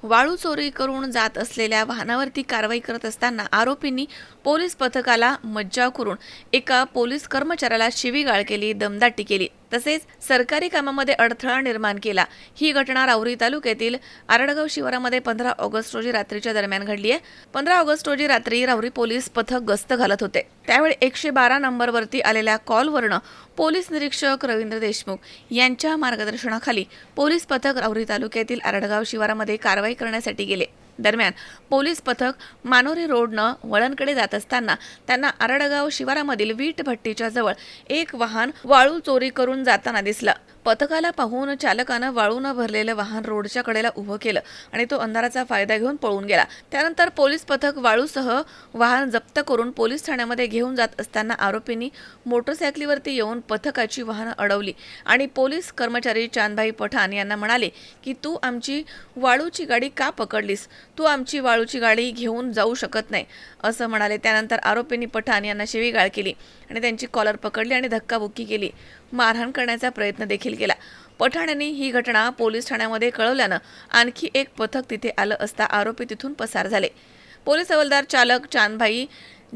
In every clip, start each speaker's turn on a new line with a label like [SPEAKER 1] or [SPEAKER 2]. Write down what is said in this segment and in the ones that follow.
[SPEAKER 1] वाळू चोरी करून जात असलेल्या वाहनावरती कारवाई करत असताना आरोपींनी पोलीस पथकाला मज्जाव करून एका पोलीस कर्मचाऱ्याला शिवीगाळ केली, दमदाटी केली, तसेच सरकारी कामामध्ये अडथळा निर्माण केला। ही घटना राहुरी तालुक्यातील आरडगाव शिवारामध्ये 15 ऑगस्ट रोजी रात्रीच्या दरम्यान घडली आहे। 15 ऑगस्ट रोजी रात्री राहुरी पोलीस पथक गस्त घालत होते, त्यावेळी 112 नंबरवरती आलेल्या कॉलवरनं पोलीस निरीक्षक रवींद्र देशमुख यांच्या मार्गदर्शनाखाली पोलीस पथक राहुरी तालुक्यातील आरडगाव शिवारामध्ये कारवाई करण्यासाठी गेले। दरम्यान पोलीस पथक मानोरी रोडनं वळणकडे जात असताना त्यांना आरडगाव शिवारामधील वीट भट्टीच्या जवळ एक वाहन वाळू चोरी करून जाताना दिसलं। पथकाला पाहून चालकानं वाळूनं भरलेलं वाहन रोडच्या कडेला उभं केलं आणि तो अंधाराचा फायदा घेऊन पळून गेला। त्यानंतर पोलीस पथक वाळूसह वाहन जप्त करून पोलीस ठाण्यामध्ये घेऊन जात असताना आरोपींनी मोटरसायकलीवरती येऊन पथकाची वाहनं अडवली आणि पोलीस कर्मचारी चांदभाई पठाण यांना म्हणाले की तू आमची वाळूची गाडी का पकडलीस, तू आमची वाळूची गाडी घेऊन जाऊ शकत नाही असं म्हणाले। त्यानंतर आरोपींनी पठाण यांना शिवीगाळ केली आणि त्यांची कॉलर पकडली आणि धक्काबुक्की केली, मारहाण करण्याचा प्रयत्न देखील केला। पठाण यांनी ही घटना पोलीस ठाण्यामध्ये कळवल्यानं आणखी एक पथक तिथे आलं असता आरोपी तिथून पसार झाले। पोलीस हवालदार चालक चांदभाई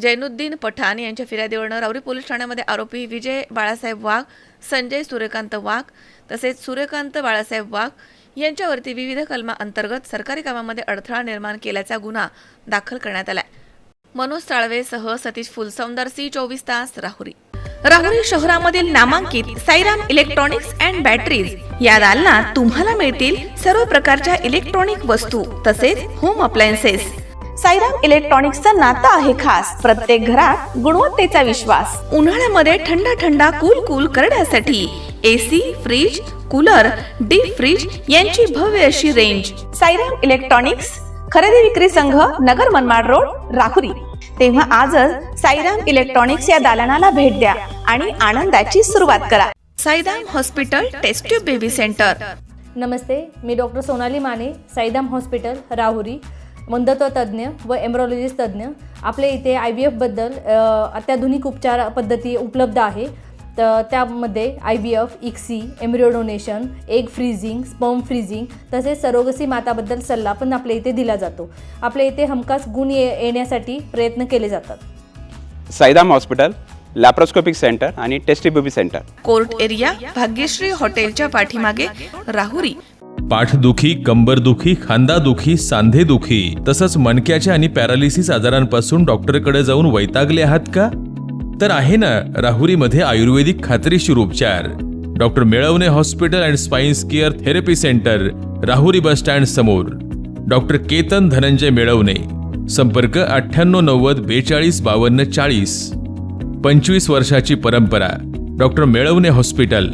[SPEAKER 1] जैनुद्दीन पठाण यांच्या फिर्यादीवरून राहुरी पोलीस ठाण्यामध्ये आरोपी विजय बाळासाहेब वाघ, संजय सूर्यकांत वाघ तसेच सूर्यकांत बाळासाहेब वाघ यांच्यावरती विविध कलमा अंतर्गत सरकारी कामामध्ये अडथळा निर्माण केल्याचा गुन्हा दाखल करण्यात आलाय। मनोज साळवेसह सतीश फुलसौंदर, C24 तास, राहुरी। राहुरी शहरामधील नामांकित साईराम इलेक्ट्रॉनिक्स अँड बॅटरीज या दालनात तुम्हाला मिळतील सर्व प्रकारच्या इलेक्ट्रॉनिक वस्तू तसेच होम अप्लायन्सेस। साईराम इलेक्ट्रॉनिक्सचं नातं आहे खास, प्रत्येक घरात गुणवत्तेचा विश्वास। उन्हाळ्यामध्ये थंड कूल करण्यासाठी AC, fridge, cooler, deep freeze यांची भव्य अशी रेंज। साईराम इलेक्ट्रॉनिक्स खरेदी विक्री संघ, नगर मनमाड रोड, राहुरी। तेव्हा आजच साईराम इलेक्ट्रॉनिक्स या दालनाला भेट द्या आणि आनंदाची सुरुवात करा। Sairam hospital test tube baby centre.
[SPEAKER 2] नमस्ते, मी डॉक्टर सोनाली माने, साईराम हॉस्पिटल राहुरी, मंदत्व तज्ज्ञ व एम्ब्रॉलॉजिस्ट तज्ज्ञ। आपल्या इथे IVF बद्दल अत्याधुनिक उपचार पद्धती उपलब्ध आहे। तर त्यामध्ये IVF, ICSI, embryo donation, egg freezing, sperm freezing तसेच सरोगसी माताबद्दल सल्ला पण आपल्या इथे दिला जातो। आपल्या इथे हमखास गुण येण्यासाठी प्रयत्न केले जातात।
[SPEAKER 3] साईराम हॉस्पिटल लॅप्रोस्कोपिक सेंटर आणि test baby centre,
[SPEAKER 1] court area, Bhagyashree हॉटेलच्या पाठीमागे, राहुरी।
[SPEAKER 4] पाठदुखी, कंबरदुखी, खांदादुखी, सांधेदुखी तसंच मणक्याच्या आणि पॅरालिसिस आजारांपासून डॉक्टरकडे जाऊन वैतागले आहात का? तर आहे ना राहुरीमध्ये आयुर्वेदिक खात्रीशीर उपचार। Doctor Melavane hospital and spine care therapy centre, Rahuri bus stand समोर। डॉक्टर केतन धनंजय मेळवणे, संपर्क 9890 42 52 40। 25 वर्षाची परंपरा, डॉक्टर मेळवणे हॉस्पिटल।